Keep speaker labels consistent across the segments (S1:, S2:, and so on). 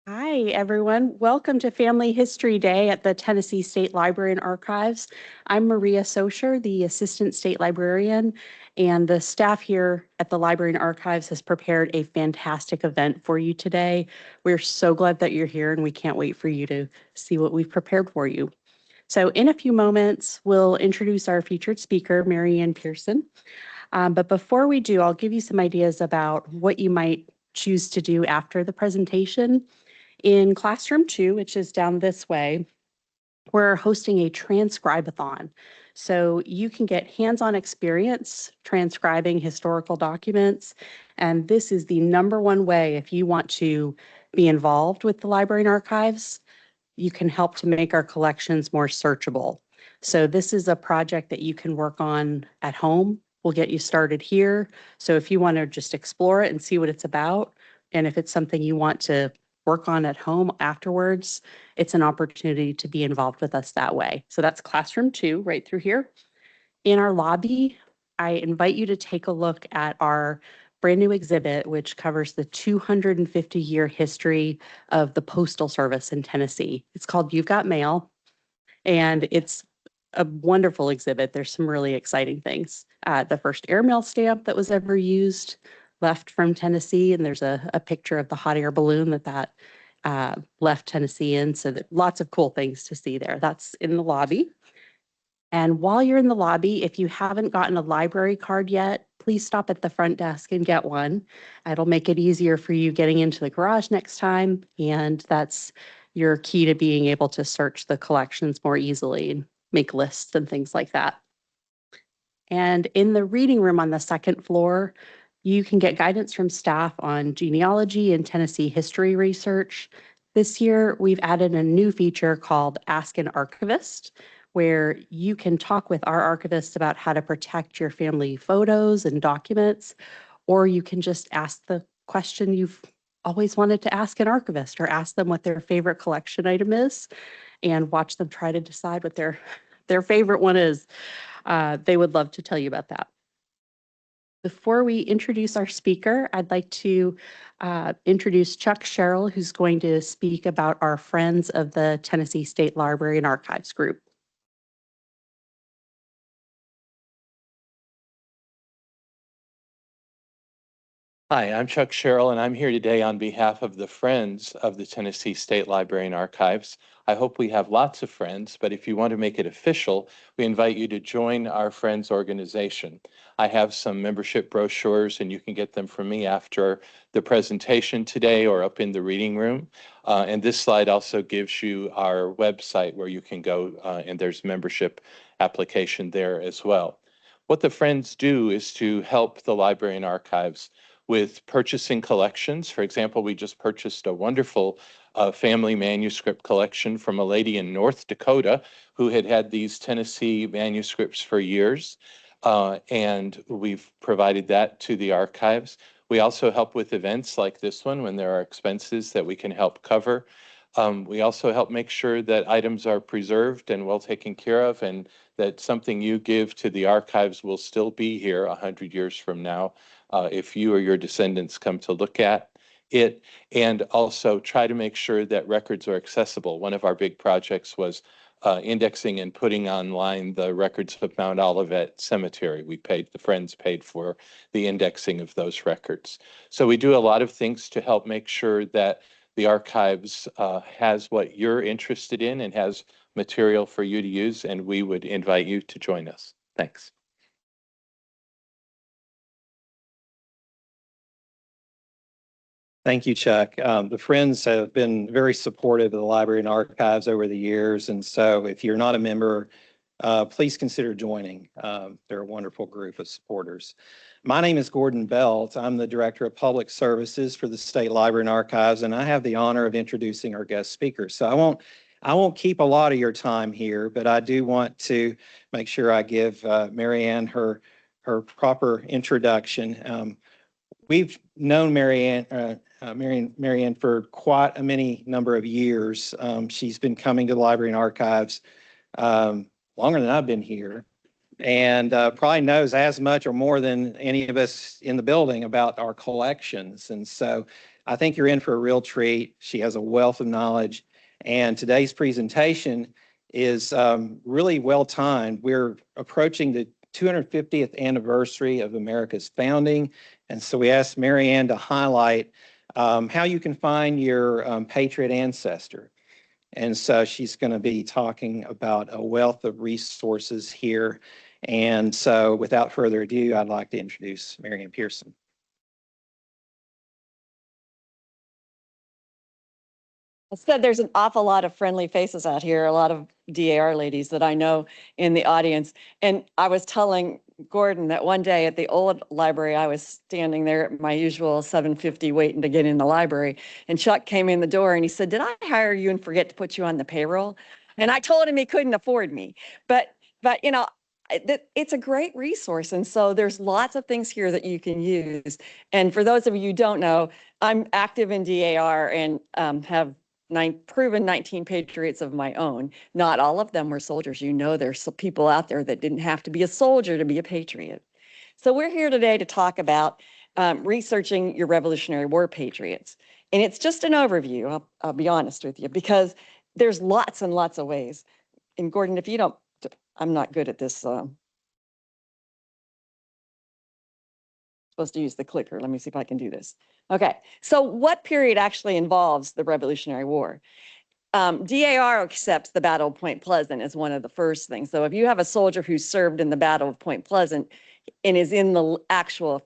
S1: Hi, everyone. Welcome to Family History Day at the Tennessee State Library and Archives. I'm Maria Socher, the Assistant State Librarian, and the staff here at the Library and Archives has prepared a fantastic event for you today. We're so glad that you're here, and we can't wait for you to see what we've prepared for you. So in a few moments, we'll introduce our featured speaker, MerryAnne Pierson. But before we do, I'll give you some ideas about what you might choose to do after the presentation. In Classroom 2, which is down this way, we're hosting a transcribe-a-thon. So you can get hands-on experience transcribing historical documents. And this is the #1 way if you want to be involved with the library and archives, you can help to make our collections more searchable. So this is a project that you can work on at home. We'll get you started here. So if you want to just explore it and see what it's about, and if it's something you want to work on at home afterwards, it's an opportunity to be involved with us that way. So that's Classroom 2 right through here. In our lobby, I invite you to take a look at our brand new exhibit, which covers the 250-year history of the Postal Service in Tennessee. It's called You've Got Mail, and it's a wonderful exhibit. There's some really exciting things. The first airmail stamp that was ever used left from Tennessee, and there's a picture of the hot air balloon that left Tennessee in, so that lots of cool things to see there. That's in the lobby. And while you're in the lobby, if you haven't gotten a library card yet, please stop at the front desk and get one. It'll make it easier for you getting into the garage next time, and that's your key to being able to search the collections more easily and make lists and things like that. And in the reading room on the second floor, you can get guidance from staff on genealogy and Tennessee history research. This year, we've added a new feature called Ask an Archivist, where you can talk with our archivist about how to protect your family photos and documents, or you can just ask the question you've always wanted to ask an archivist, or ask them what their favorite collection item is and watch them try to decide what their favorite one is. They would love to tell you about that. Before we introduce our speaker, I'd like to introduce Chuck Sherrill, who's going to speak about our Friends of the Tennessee State Library and Archives group.
S2: Hi, I'm Chuck Sherrill, and I'm here today on behalf of the Friends of the Tennessee State Library and Archives. I hope we have lots of friends, but if you want to make it official, we invite you to join our Friends organization. I have some membership brochures, and you can get them from me after the presentation today or up in the reading room. And this slide also gives you our website where you can go, and there's membership application there as well. What the Friends do is to help the library and archives with purchasing collections. For example, we just purchased a wonderful family manuscript collection from a lady in North Dakota who had these Tennessee manuscripts for years, and we've provided that to the archives. We also help with events like this one when there are expenses that we can help cover. We also help make sure that items are preserved and well taken care of, and that something you give to the archives will still be here 100 years from now if you or your descendants come to look at it, and also try to make sure that records are accessible. One of our big projects was indexing and putting online the records of Mount Olivet Cemetery. The Friends paid for the indexing of those records. So we do a lot of things to help make sure that the archives has what you're interested in and has material for you to use, and we would invite you to join us. Thanks.
S3: Thank you, Chuck. The Friends have been very supportive of the library and archives over the years, and so if you're not a member, please consider joining. They're a wonderful group of supporters. My name is Gordon Belt. I'm the Director of Public Services for the State Library and Archives, and I have the honor of introducing our guest speakers. So I won't keep a lot of your time here, but I do want to make sure I give MerryAnne her proper introduction. We've known MerryAnne for quite a many number of years. She's been coming to the Library and Archives longer than I've been here. and probably knows as much or more than any of us in the building about our collections. And so I think you're in for a real treat. She has a wealth of knowledge, and today's presentation is really well timed. We're approaching the 250th anniversary of America's founding, and so we asked MerryAnne to highlight how you can find your patriot ancestor. And so she's going to be talking about a wealth of resources here. And so without further ado, I'd like to introduce MerryAnne Pierson.
S4: I said there's an awful lot of friendly faces out here, a lot of DAR ladies that I know in the audience. And I was telling Gordon that one day at the old library, I was standing there at my usual 7:50 waiting to get in the library. And Chuck came in the door and he said, "Did I hire you and forget to put you on the payroll?" And I told him he couldn't afford me. But you know, it's a great resource. And so there's lots of things here that you can use. And for those of you who don't know, I'm active in DAR and have proven 19 patriots of my own. Not all of them were soldiers. You know, there's some people out there that didn't have to be a soldier to be a patriot. So we're here today to talk about researching your Revolutionary War Patriots. And it's just an overview, I'll be honest with you, because there's lots and lots of ways. And Gordon, if you don't, I'm not good at this. Supposed to use the clicker. Let me see if I can do this. Okay, so what period actually involves the Revolutionary War? DAR accepts the Battle of Point Pleasant as one of the first things. So if you have a soldier who served in the Battle of Point Pleasant and is in the actual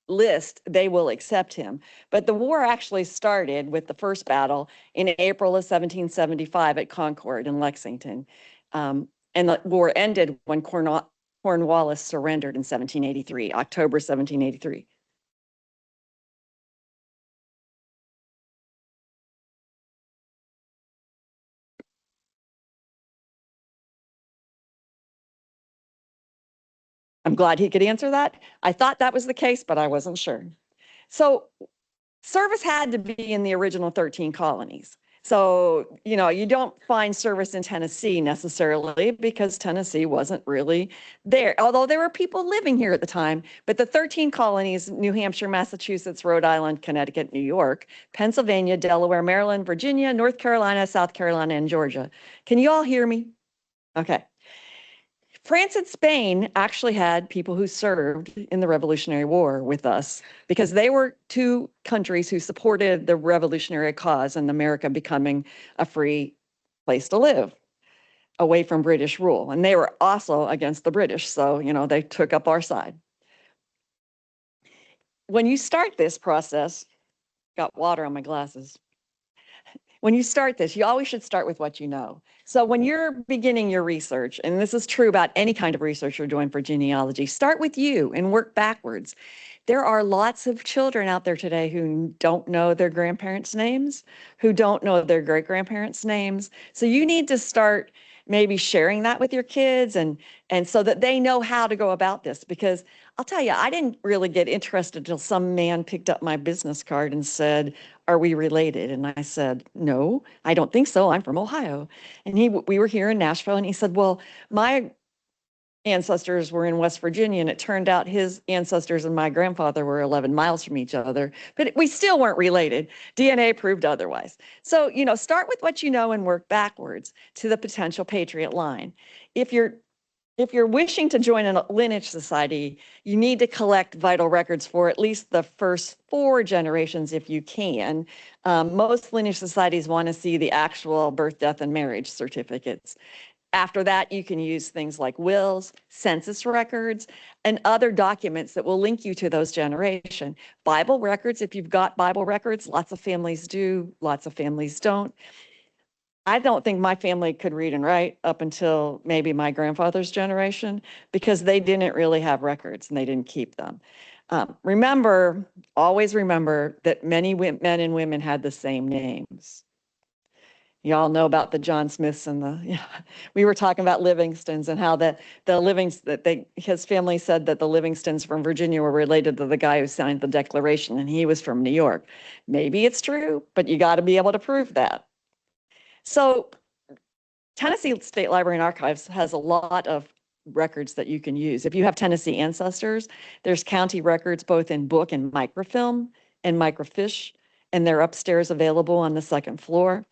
S4: list, they will accept him. But the war actually started with the first battle in April of 1775 at Concord in Lexington. And the war ended when Cornwallis surrendered in 1783, October 1783. I'm glad he could answer that. I thought that was the case, but I wasn't sure. So service had to be in the original 13 colonies. So, you know, you don't find service in Tennessee necessarily because Tennessee wasn't really there, although there were people living here at the time. But the 13 colonies, New Hampshire, Massachusetts, Rhode Island, Connecticut, New York, Pennsylvania, Delaware, Maryland, Virginia, North Carolina, South Carolina, and Georgia. Can you all hear me? Okay. France and Spain actually had people who served in the Revolutionary War with us because they were two countries who supported the revolutionary cause and America becoming a free place to live away from British rule. And they were also against the British. So, you know, they took up our side. When you start this process, got water on my glasses. When you start this, you always should start with what you know. So when you're beginning your research, and this is true about any kind of research you're doing for genealogy, start with you and work backwards. There are lots of children out there today who don't know their grandparents' names, who don't know their great-grandparents' names. So you need to start maybe sharing that with your kids and so that they know how to go about this. Because I'll tell you, I didn't really get interested until some man picked up my business card and said, "Are we related?" And I said, "No, I don't think so. I'm from Ohio." And we were here in Nashville, and he said, "Well, my ancestors were in West Virginia, and it turned out his ancestors and my grandfather were 11 miles from each other, but we still weren't related. DNA proved otherwise." So, you know, start with what you know and work backwards to the potential patriot line. If you're wishing to join a lineage society, you need to collect vital records for at least the first 4 generations if you can. Most lineage societies want to see the actual birth, death, and marriage certificates. After that, you can use things like wills, census records, and other documents that will link you to those generation. Bible records, if you've got Bible records, lots of families do, lots of families don't. I don't think my family could read and write up until maybe my grandfather's generation because they didn't really have records and they didn't keep them. Always remember that many men and women had the same names. Y'all know about the John Smiths and we were talking about Livingstons and how his family said that the Livingstons from Virginia were related to the guy who signed the Declaration and he was from New York. Maybe it's true, but you got to be able to prove that. So Tennessee State Library and Archives has a lot of records that you can use. If you have Tennessee ancestors, there's county records both in book and microfilm and microfiche, and they're upstairs available on the second floor.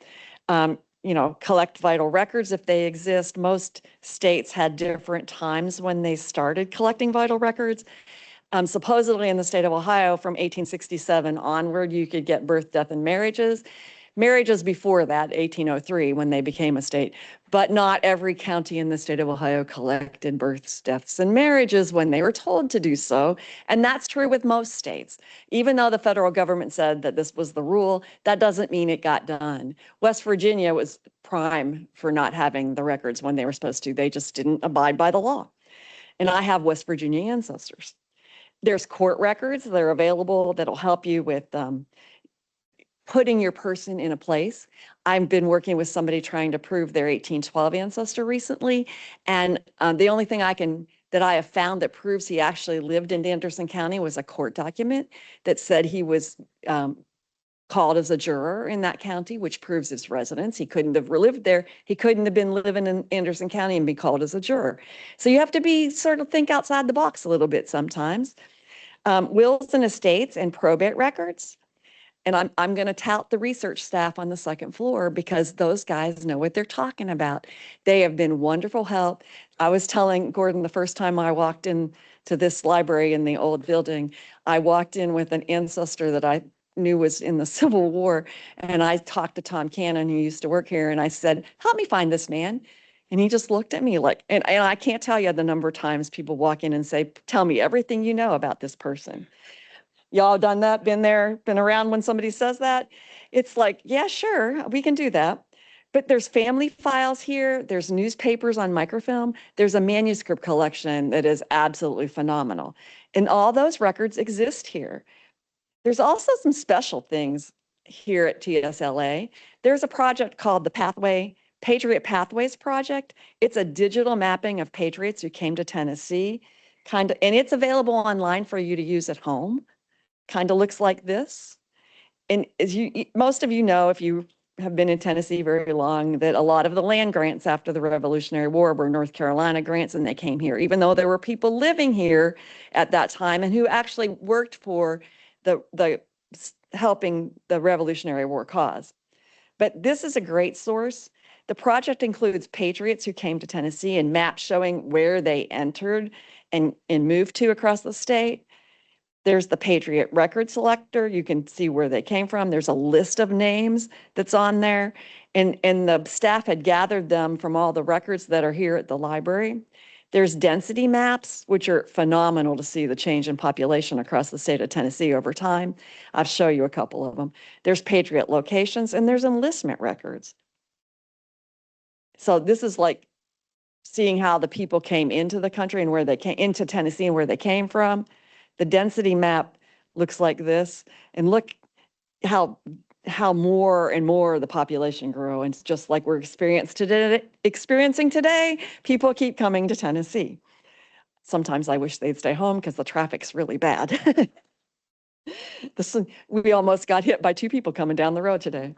S4: Collect vital records if they exist. Most states had different times when they started collecting vital records. Supposedly in the state of Ohio, from 1867 onward, you could get birth, death, and marriages. Marriages before that, 1803, when they became a state, but not every county in the state of Ohio collected births, deaths, and marriages when they were told to do so. And that's true with most states. Even though the federal government said that this was the rule, that doesn't mean it got done. West Virginia was prime for not having the records when they were supposed to. They just didn't abide by the law. And I have West Virginia ancestors. There's court records that are available that'll help you with putting your person in a place. I've been working with somebody trying to prove their 1812 ancestor recently. And the only thing that I have found that proves he actually lived in Anderson County was a court document that said he was called as a juror in that county, which proves his residence. He couldn't have lived there. He couldn't have been living in Anderson County and be called as a juror. So you have to think outside the box a little bit sometimes. Wills and estates and probate records. And I'm going to tout the research staff on the second floor because those guys know what they're talking about. They have been wonderful help. I was telling Gordon the first time I walked in to this library in the old building, I walked in with an ancestor that I knew was in the Civil War. And I talked to Tom Cannon, who used to work here, and I said, help me find this man. And he just looked at me like, and I can't tell you the number of times people walk in and say, tell me everything you know about this person. Y'all done that? Been there, been around when somebody says that? It's like, yeah, sure, we can do that. But there's family files here. There's newspapers on microfilm. There's a manuscript collection that is absolutely phenomenal. And all those records exist here. There's also some special things here at TSLA. There's a project called the Patriot Pathways Project. It's a digital mapping of patriots who came to Tennessee, and it's available online for you to use at home. Kind of looks like this. And as most of you know, if you have been in Tennessee very long, that a lot of the land grants after the Revolutionary War were North Carolina grants, and they came here, even though there were people living here at that time and who actually worked for the helping the Revolutionary War cause. But this is a great source. The project includes patriots who came to Tennessee and maps showing where they entered and moved to across the state. There's the Patriot Record Selector. You can see where they came from. There's a list of names that's on there. And the staff had gathered them from all the records that are here at the library. There's density maps, which are phenomenal to see the change in population across the state of Tennessee over time. I'll show you a couple of them. There's Patriot locations, and there's enlistment records. So this is like seeing how the people came into the country and where they came into Tennessee and where they came from. The density map looks like this, and look how more and more the population grew. And it's just like we're experiencing today, people keep coming to Tennessee. Sometimes I wish they'd stay home because the traffic's really bad. We almost got hit by 2 people coming down the road today.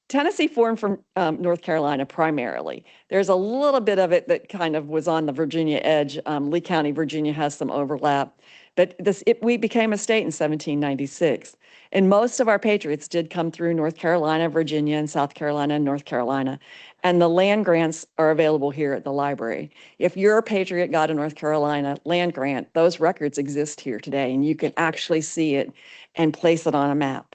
S4: Tennessee formed from North Carolina primarily. There's a little bit of it that kind of was on the Virginia edge. Lee County, Virginia has some overlap, but we became a state in 1796. And most of our patriots did come through North Carolina, Virginia, and South Carolina, and North Carolina. And the land grants are available here at the library. If you're a patriot, got a North Carolina land grant, those records exist here today, and you can actually see it and place it on a map.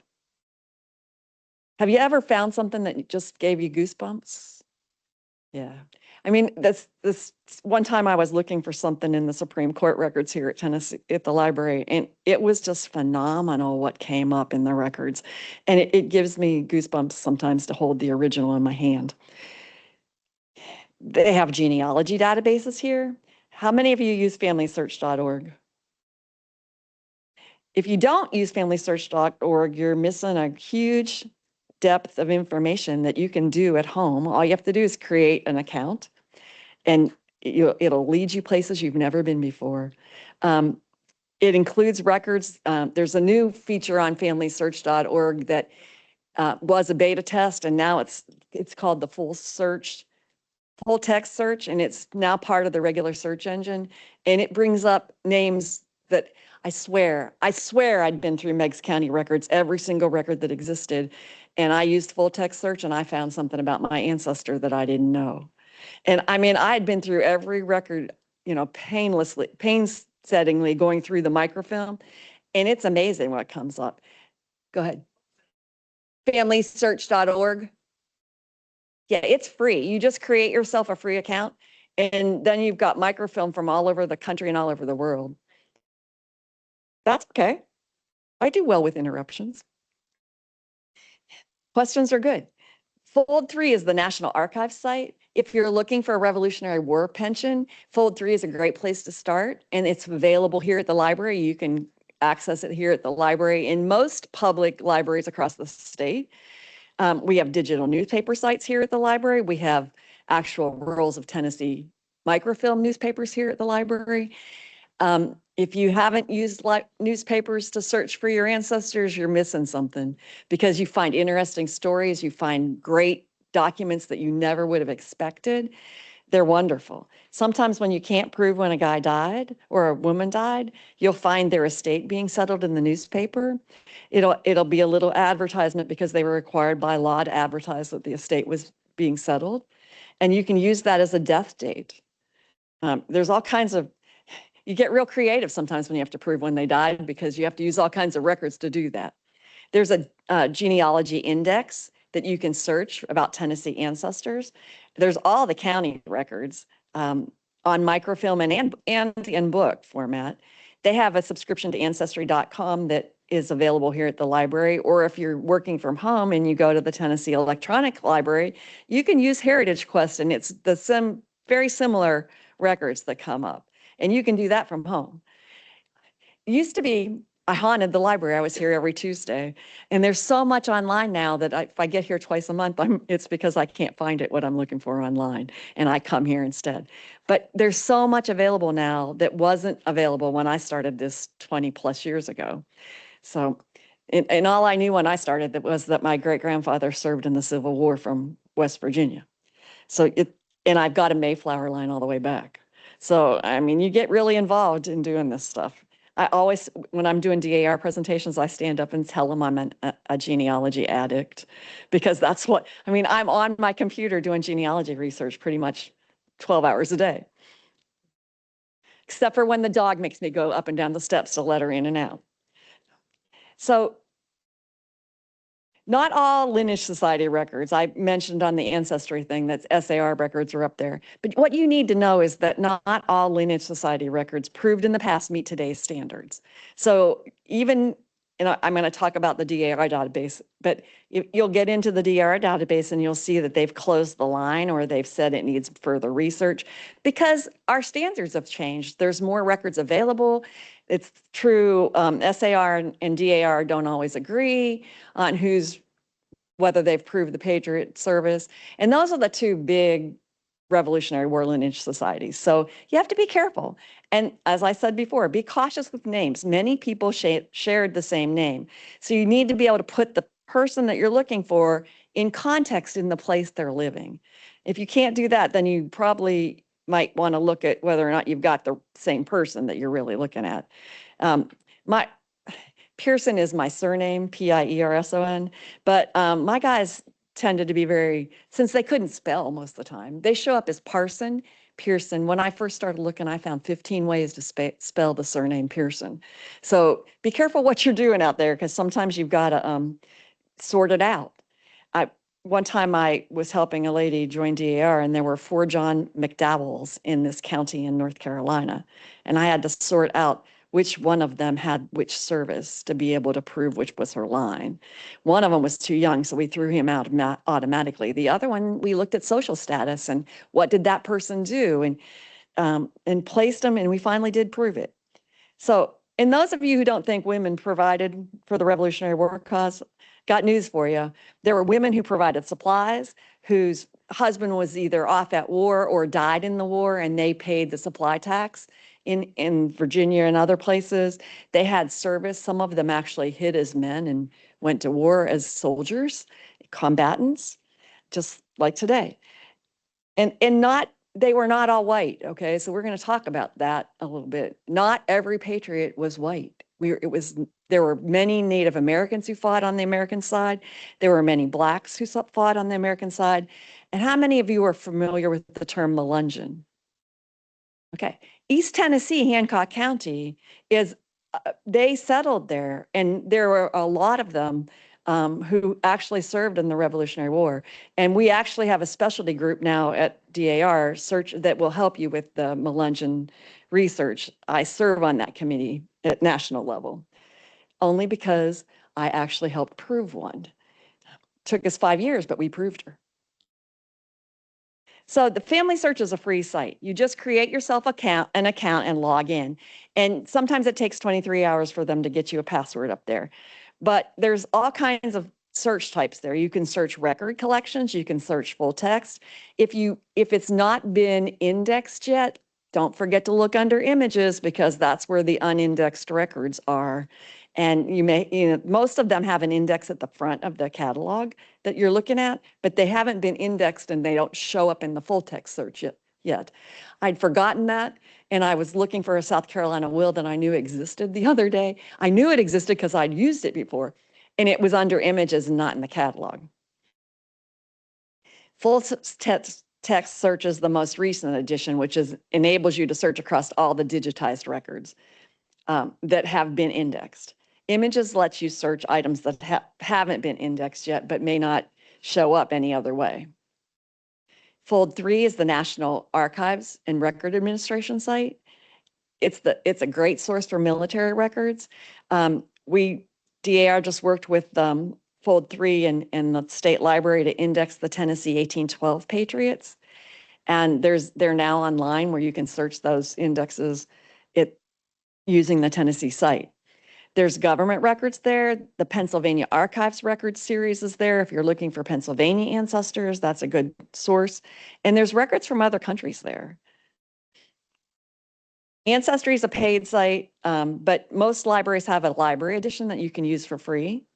S4: Have you ever found something that just gave you goosebumps? Yeah. I mean, this one time I was looking for something in the Supreme Court records here at Tennessee, at the library, and it was just phenomenal what came up in the records. And it gives me goosebumps sometimes to hold the original in my hand. They have genealogy databases here. How many of you use FamilySearch.org? If you don't use FamilySearch.org, you're missing a huge depth of information that you can do at home. All you have to do is create an account, and it'll lead you places you've never been before. It includes records. There's a new feature on FamilySearch.org that was a beta test, and now it's called the full full text search, and it's now part of the regular search engine. And it brings up names that I swear I'd been through Meigs County records, every single record that existed. And I used full text search and I found something about my ancestor that I didn't know. And I mean, I had been through every record, painstakingly going through the microfilm, and it's amazing what comes up. Go ahead. FamilySearch.org. Yeah, it's free. You just create yourself a free account, and then you've got microfilm from all over the country and all over the world. That's okay. I do well with interruptions. Questions are good. Fold 3 is the National Archives site. If you're looking for a Revolutionary War pension, Fold 3 is a great place to start, and it's available here at the library. You can access it here at the library in most public libraries across the state. We have digital newspaper sites here at the library. We have actual Rurals of Tennessee microfilm newspapers here at the library. If you haven't used newspapers to search for your ancestors, you're missing something, because you find interesting stories, you find great documents that you never would have expected. They're wonderful. Sometimes when you can't prove when a guy died or a woman died, you'll find their estate being settled in the newspaper. It'll be a little advertisement because they were required by law to advertise that the estate was being settled. And you can use that as a death date. There's all kinds of, you get real creative sometimes when you have to prove when they died, because you have to use all kinds of records to do that. There's a genealogy index that you can search about Tennessee ancestors. There's all the county records on microfilm and in book format. They have a subscription to ancestry.com that is available here at the library, or if you're working from home and you go to the Tennessee Electronic Library, you can use Heritage Quest, and it's the very similar records that come up, and you can do that from home. It used to be, I haunted the library. I was here every Tuesday, and there's so much online now that if I get here twice a month, it's because I can't find what I'm looking for online, and I come here instead. But there's so much available now that wasn't available when I started this 20 plus years ago. So, and all I knew when I started was that my great grandfather served in the Civil War from West Virginia. And I've got a Mayflower line all the way back. So, I mean, you get really involved in doing this stuff. I always, when I'm doing DAR presentations, I stand up and tell them I'm a genealogy addict, because that's what, I mean, I'm on my computer doing genealogy research pretty much 12 hours a day. Except for when the dog makes me go up and down the steps to let her in and out. So not all Lineage Society records, I mentioned on the ancestry thing that SAR records are up there. But what you need to know is that not all Lineage Society records proved in the past meet today's standards. So even, and I'm going to talk about the DAR database, but you'll get into the DAR database and you'll see that they've closed the line, or they've said it needs further research, because our standards have changed. There's more records available. It's true, SAR and DAR don't always agree on whether they've proved the Patriot service. And those are the two big Revolutionary War Lineage societies. So you have to be careful. And as I said before, be cautious with names. Many people shared the same name. So you need to be able to put the person that you're looking for in context in the place they're living. If you can't do that, then you probably might want to look at whether or not you've got the same person that you're really looking at. Pierson is my surname, Pierson, but my guys tended to be since they couldn't spell most of the time, they show up as Parson, Pierson. When I first started looking, I found 15 ways to spell the surname Pierson. So be careful what you're doing out there, because sometimes you've got to sort it out. One time I was helping a lady join DAR, and there were 4 John McDowells in this county in North Carolina. And I had to sort out which one of them had which service to be able to prove which was her line. One of them was too young, so we threw him out automatically. The other one, we looked at social status and what did that person do, and placed them, and we finally did prove it. So, and those of you who don't think women provided for the Revolutionary War cause, got news for you. There were women who provided supplies, whose husband was either off at war or died in the war, and they paid the supply tax in Virginia and other places. They had service. Some of them actually hid as men and went to war as soldiers, combatants, just like today. And they were not all white. Okay. So we're going to talk about that a little bit. Not every patriot was white. There were many Native Americans who fought on the American side. There were many blacks who fought on the American side. And how many of you are familiar with the term Melungeon? Okay. East Tennessee, Hancock County they settled there, and there were a lot of them who actually served in the Revolutionary War. And we actually have a specialty group now at DAR that will help you with the Melungeon research. I serve on that committee at national level, only because I actually helped prove one. Took us 5 years, but we proved her. So the Family Search is a free site. You just create yourself an account and log in. And sometimes it takes 23 hours for them to get you a password up there. But there's all kinds of search types there. You can search record collections, you can search full text. If it's not been indexed yet, don't forget to look under images, because that's where the unindexed records are. And most of them have an index at the front of the catalog that you're looking at, but they haven't been indexed and they don't show up in the full text search yet. I'd forgotten that, and I was looking for a South Carolina will that I knew existed the other day. I knew it existed because I'd used it before, and it was under images and not in the catalog. Full text search is the most recent edition, which enables you to search across all the digitized records that have been indexed. Images lets you search items that haven't been indexed yet, but may not show up any other way. Fold 3 is the National Archives and Record Administration site. It's a great source for military records. DAR just worked with Fold 3 and the state library to index the Tennessee 1812 patriots. And they're now online where you can search those indexes using the Tennessee site. There's government records there. The Pennsylvania Archives Records series is there. If you're looking for Pennsylvania ancestors, that's a good source. And there's records from other countries there. Ancestry is a paid site, but most libraries have a library edition that you can use for free.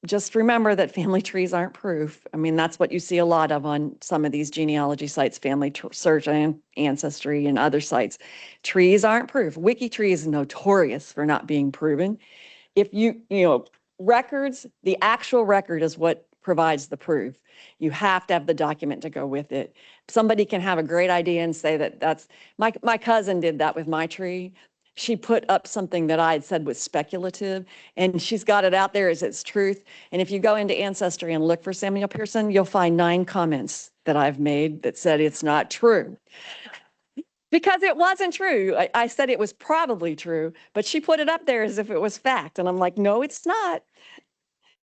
S4: Just remember that family trees aren't proof. I mean, that's what you see a lot of on some of these genealogy sites, Family Search and Ancestry and other sites. Trees aren't proof. WikiTree is notorious for not being proven. If records, the actual record is what provides the proof. You have to have the document to go with it. Somebody can have a great idea and say that's, my cousin did that with my tree. She put up something that I had said was speculative, and she's got it out there as its truth. And if you go into Ancestry and look for Samuel Pierson, you'll find 9 comments that I've made that said it's not true. Because it wasn't true. I said it was probably true, but she put it up there as if it was fact. And I'm like, no, it's not.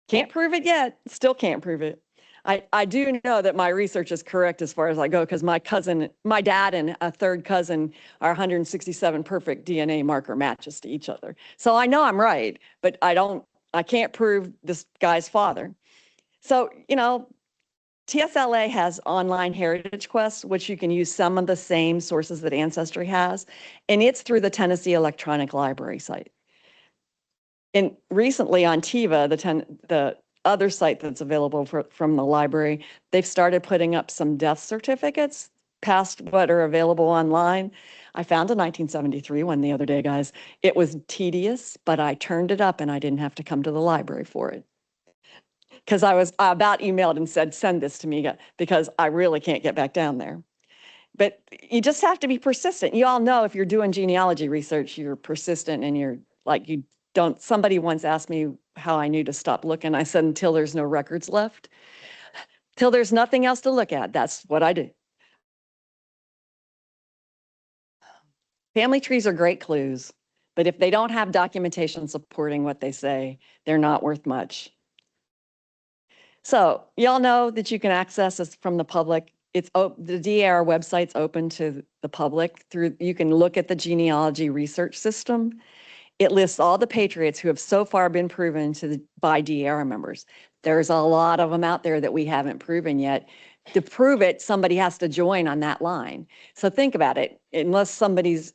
S4: Can't prove it yet. Still can't prove it. I do know that my research is correct as far as I go, because my dad and a third cousin are 167 perfect DNA marker matches to each other. So I know I'm right, but I can't prove this guy's father. So, TSLA has online heritage quests, which you can use some of the same sources that Ancestry has, and it's through the Tennessee Electronic Library site. And recently on TIVA, the other site that's available from the library, they've started putting up some death certificates past what are available online. I found a 1973 one the other day, guys. It was tedious, but I turned it up and I didn't have to come to the library for it. Because I was about emailed and said, send this to me, because I really can't get back down there. But you just have to be persistent. You all know if you're doing genealogy research, you're persistent and you're like, somebody once asked me how I knew to stop looking. I said, until there's no records left, till there's nothing else to look at. That's what I do. Family trees are great clues, but if they don't have documentation supporting what they say, they're not worth much. So y'all know that you can access this from the public. The DAR website's open to the public. You can look at the genealogy research system. It lists all the patriots who have so far been proven by DAR members. There's a lot of them out there that we haven't proven yet. To prove it, somebody has to join on that line. So think about it. Unless somebody's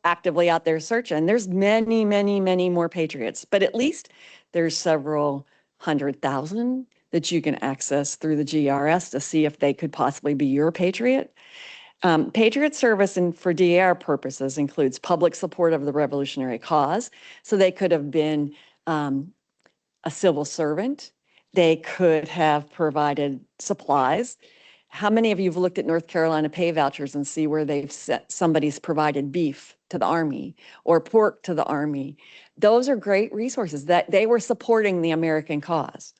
S4: actively out there searching, there's many, many, many more patriots, but at least there's several 100,000 that you can access through the GRS to see if they could possibly be your patriot. Patriot service and for DAR purposes includes public support of the revolutionary cause. So they could have been a civil servant. They could have provided supplies. How many of you have looked at North Carolina pay vouchers and see where they've set somebody's provided beef to the Army or pork to the Army? Those are great resources that they were supporting the American cause.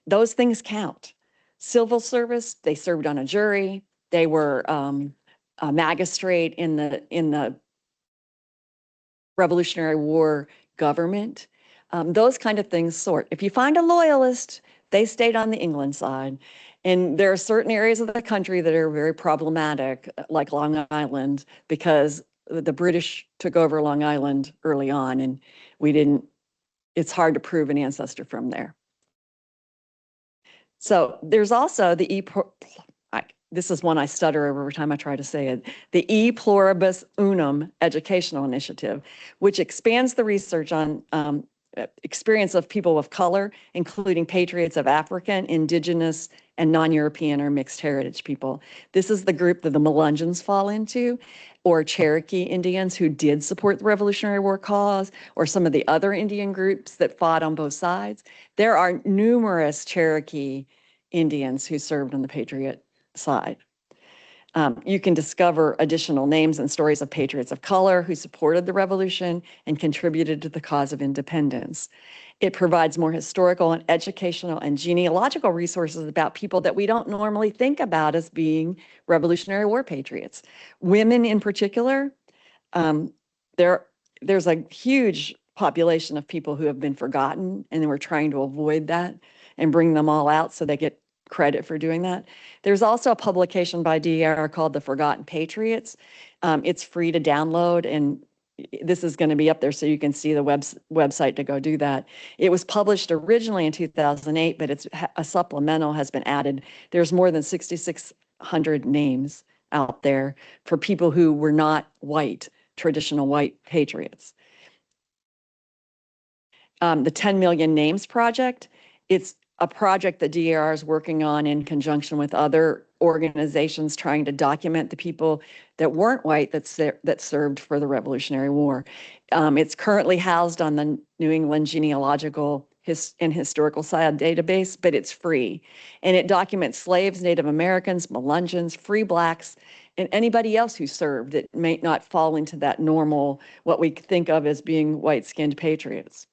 S4: Those things count. Civil service, they served on a jury. They were a magistrate in the Revolutionary War government. Those kind of things sort. If you find a loyalist, they stayed on the England side. And there are certain areas of the country that are very problematic, like Long Island, because the British took over Long Island early on and it's hard to prove an ancestor from there. So there's also the this is one I stutter every time I try to say it, the E Pluribus Unum educational initiative, which expands the research on experience of people of color, including patriots of African, Indigenous, and non-European or mixed heritage people. This is the group that the Melungeons fall into, or Cherokee Indians who did support the Revolutionary War cause, or some of the other Indian groups that fought on both sides. There are numerous Cherokee Indians who served on the Patriot side. You can discover additional names and stories of patriots of color who supported the revolution and contributed to the cause of independence. It provides more historical and educational and genealogical resources about people that we don't normally think about as being Revolutionary War patriots. Women in particular, there's a huge population of people who have been forgotten, and we're trying to avoid that and bring them all out so they get credit for doing that. There's also a publication by DAR called The Forgotten Patriots. It's free to download, and this is going to be up there so you can see the website to go do that. It was published originally in 2008, but it's a supplemental has been added. There's more than 6,600 names out there for people who were not white, traditional white patriots. The 10 Million Names Project, it's a project that DAR is working on in conjunction with other organizations trying to document the people that weren't white that served for the Revolutionary War. It's currently housed on the New England Genealogical and Historical Society database, but it's free. And it documents slaves, Native Americans, Melungeons, free blacks, and anybody else who served that may not fall into that normal, what we think of as being white-skinned patriots.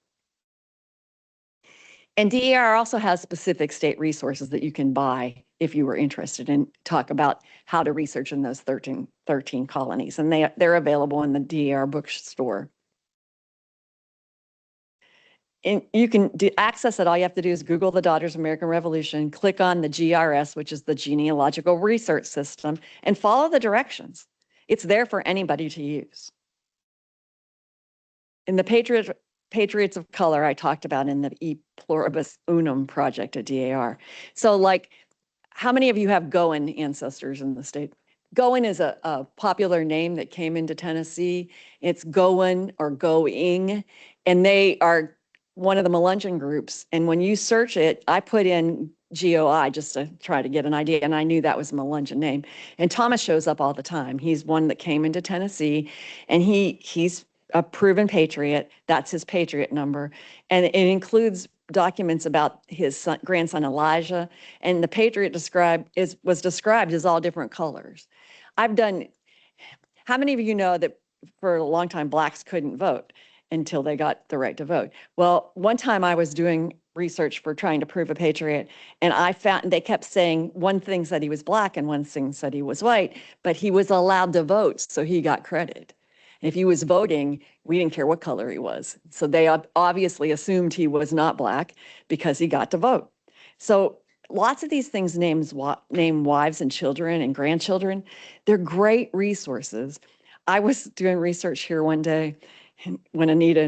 S4: And DAR also has specific state resources that you can buy if you were interested and talk about how to research in those 13 colonies. And they're available in the DAR bookstore. And you can access it. All you have to do is Google the Daughters of American Revolution, click on the GRS, which is the Genealogical Research System, and follow the directions. It's there for anybody to use. In the Patriots of Color, I talked about in the E Pluribus Unum project at DAR. So like, how many of you have Goen ancestors in the state? Goen is a popular name that came into Tennessee. It's Goen or Going, and they are one of the Melungeon groups. And when you search it, I put in GOI just to try to get an idea, and I knew that was a Melungeon name. And Thomas shows up all the time. He's one that came into Tennessee, and he's a proven patriot. That's his patriot number. And it includes documents about his grandson Elijah. And the patriot was described as all different colors. How many of you know that for a long time blacks couldn't vote until they got the right to vote? Well, one time I was doing research for trying to prove a patriot, and I found they kept saying one thing said he was black and one thing said he was white, but he was allowed to vote, so he got credit. And if he was voting, we didn't care what color he was. So they obviously assumed he was not black because he got to vote. So lots of these things name wives and children and grandchildren. They're great resources. I was doing research here one day when Anita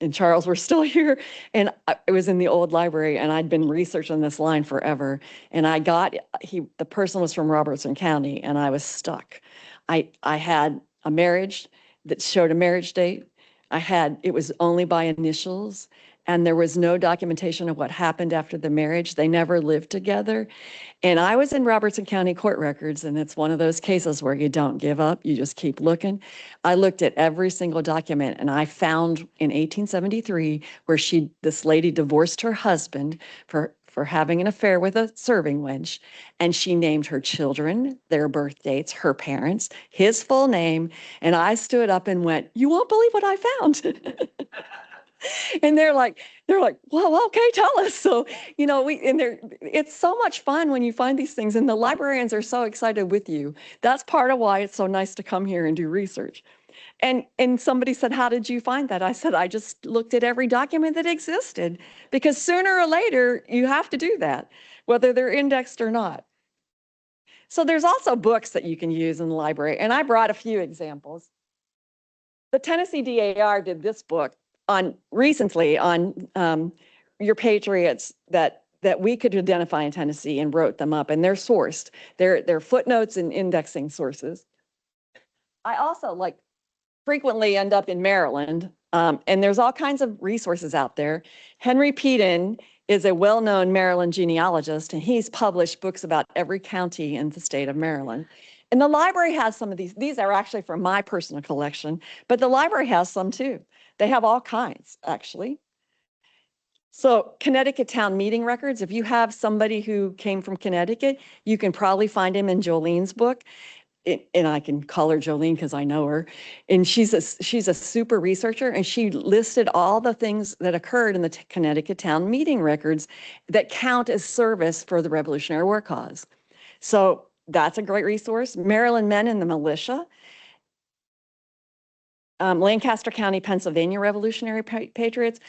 S4: and Charles were still here, and it was in the old library, and I'd been researching this line forever. And the person was from Robertson County, and I was stuck. I had a marriage that showed a marriage date. It was only by initials. and there was no documentation of what happened after the marriage. They never lived together. And I was in Robertson County court records, and it's one of those cases where you don't give up, you just keep looking. I looked at every single document, and I found in 1873 where this lady divorced her husband for having an affair with a serving wench, and she named her children, their birth dates, her parents, his full name, and I stood up and went, "You won't believe what I found." And they're like, well, okay, tell us. So, it's so much fun when you find these things, and the librarians are so excited with you. That's part of why it's so nice to come here and do research. And somebody said, "How did you find that?" I said, "I just looked at every document that existed," because sooner or later you have to do that, whether they're indexed or not. So there's also books that you can use in the library, and I brought a few examples. The Tennessee DAR did this book recently on your patriots that we could identify in Tennessee, and wrote them up, and they're sourced. They're footnotes and indexing sources. I also frequently end up in Maryland, and there's all kinds of resources out there. Henry Peden is a well-known Maryland genealogist, and he's published books about every county in the state of Maryland. And the library has some of these. These are actually from my personal collection, but the library has some too. They have all kinds, actually. So Connecticut town meeting records, if you have somebody who came from Connecticut, you can probably find him in Jolene's book. And I can call her Jolene because I know her. And she's a super researcher, and she listed all the things that occurred in the Connecticut town meeting records that count as service for the Revolutionary War cause. So that's a great resource. Maryland Men in the Militia. Lancaster County, Pennsylvania Revolutionary Patriots.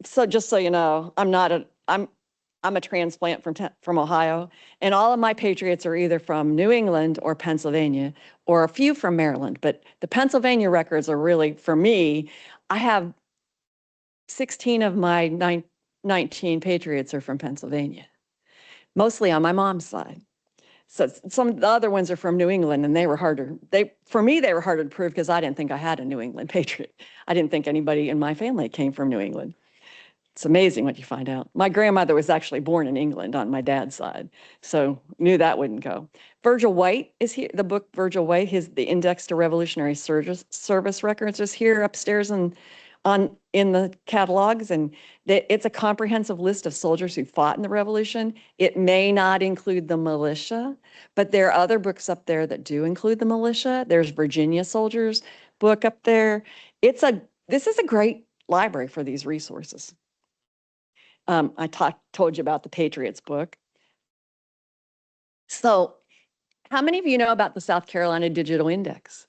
S4: So just so you know, I'm a transplant from Ohio, and all of my patriots are either from New England or Pennsylvania, or a few from Maryland. But the Pennsylvania records are really, for me, I have 16 of my 19 patriots are from Pennsylvania, mostly on my mom's side. So some of the other ones are from New England, and they were harder. For me, they were harder to prove because I didn't think I had a New England patriot. I didn't think anybody in my family came from New England. It's amazing what you find out. My grandmother was actually born in England on my dad's side, so knew that wouldn't go. Virgil White is here. The book Virgil White, the Index to Revolutionary Service Records, is here upstairs in the catalogs, and it's a comprehensive list of soldiers who fought in the Revolution. It may not include the militia, but there are other books up there that do include the militia. There's Virginia Soldiers book up there. This is a great library for these resources. I told you about the Patriots book. So how many of you know about the South Carolina Digital Index?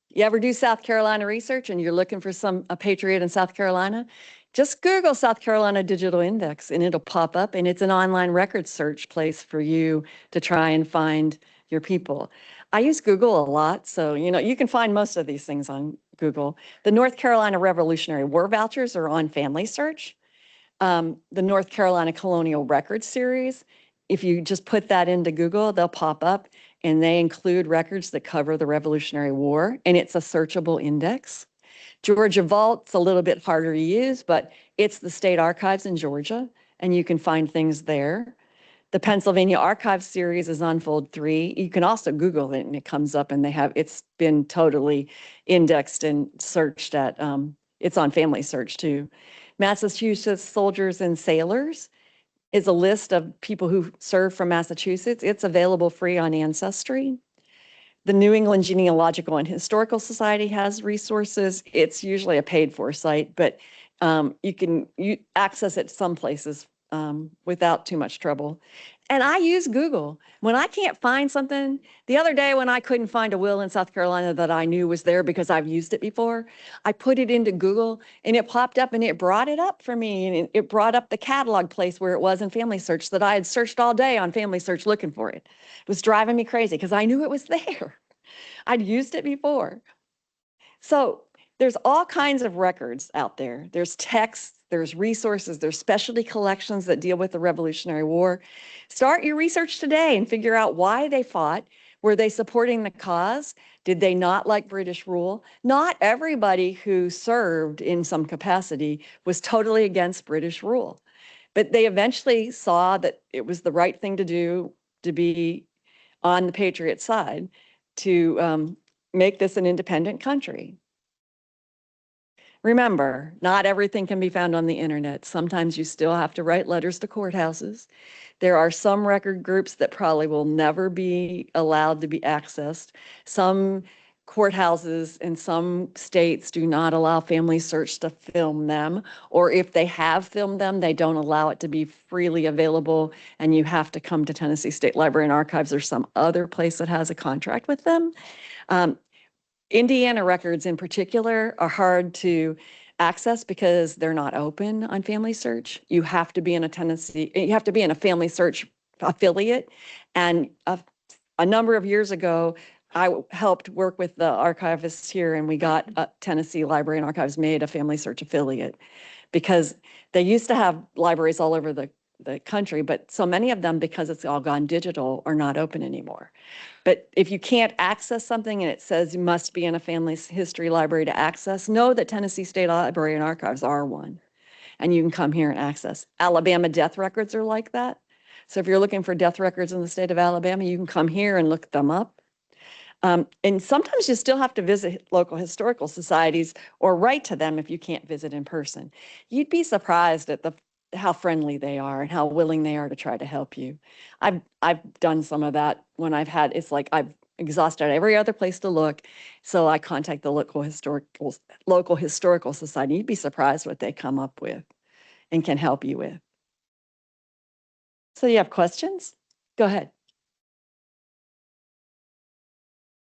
S4: You ever do South Carolina research and you're looking for a patriot in South Carolina? Just Google South Carolina Digital Index and it'll pop up, and it's an online record search place for you to try and find your people. I use Google a lot, so you can find most of these things on Google. The North Carolina Revolutionary War vouchers are on Family Search. The North Carolina Colonial Records series, if you just put that into Google, they'll pop up, and they include records that cover the Revolutionary War, and it's a searchable index. Georgia Vault's a little bit harder to use, but it's the state archives in Georgia, and you can find things there. The Pennsylvania Archives series is on Fold 3. You can also Google it, and it comes up, and it's been totally indexed and searched at, it's on Family Search too. Massachusetts Soldiers and Sailors is a list of people who served from Massachusetts. It's available free on Ancestry. The New England Genealogical and Historical Society has resources. It's usually a paid-for site, but you can access it some places without too much trouble. And I use Google. When I can't find something, the other day when I couldn't find a will in South Carolina that I knew was there because I've used it before, I put it into Google and it popped up and it brought it up for me. And it brought up the catalog place where it was in Family Search that I had searched all day on Family Search looking for it. It was driving me crazy because I knew it was there. I'd used it before. So there's all kinds of records out there. There's texts, there's resources, there's specialty collections that deal with the Revolutionary War. Start your research today and figure out why they fought. Were they supporting the cause? Did they not like British rule? Not everybody who served in some capacity was totally against British rule, but they eventually saw that it was the right thing to do to be on the patriot side to make this an independent country. Remember, not everything can be found on the internet. Sometimes you still have to write letters to courthouses. There are some record groups that probably will never be allowed to be accessed. Some courthouses in some states do not allow Family Search to film them, or if they have filmed them, they don't allow it to be freely available, and you have to come to Tennessee State Library and Archives or some other place that has a contract with them. Indiana records in particular are hard to access because they're not open on Family Search. You have to be in a Family Search affiliate. And a number of years ago, I helped work with the archivists here, and we got Tennessee Library and Archives made a Family Search affiliate, because they used to have libraries all over the country, but so many of them, because it's all gone digital, are not open anymore. But if you can't access something and it says you must be in a family history library to access, know that Tennessee State Library and Archives are one, and you can come here and access. Alabama death records are like that. So if you're looking for death records in the state of Alabama, you can come here and look them up. And sometimes you still have to visit local historical societies or write to them if you can't visit in person. You'd be surprised at how friendly they are and how willing they are to try to help you. I've done some of that when it's like I've exhausted every other place to look, so I contact the local historical society. You'd be surprised what they come up with and can help you with. So you have questions? Go ahead.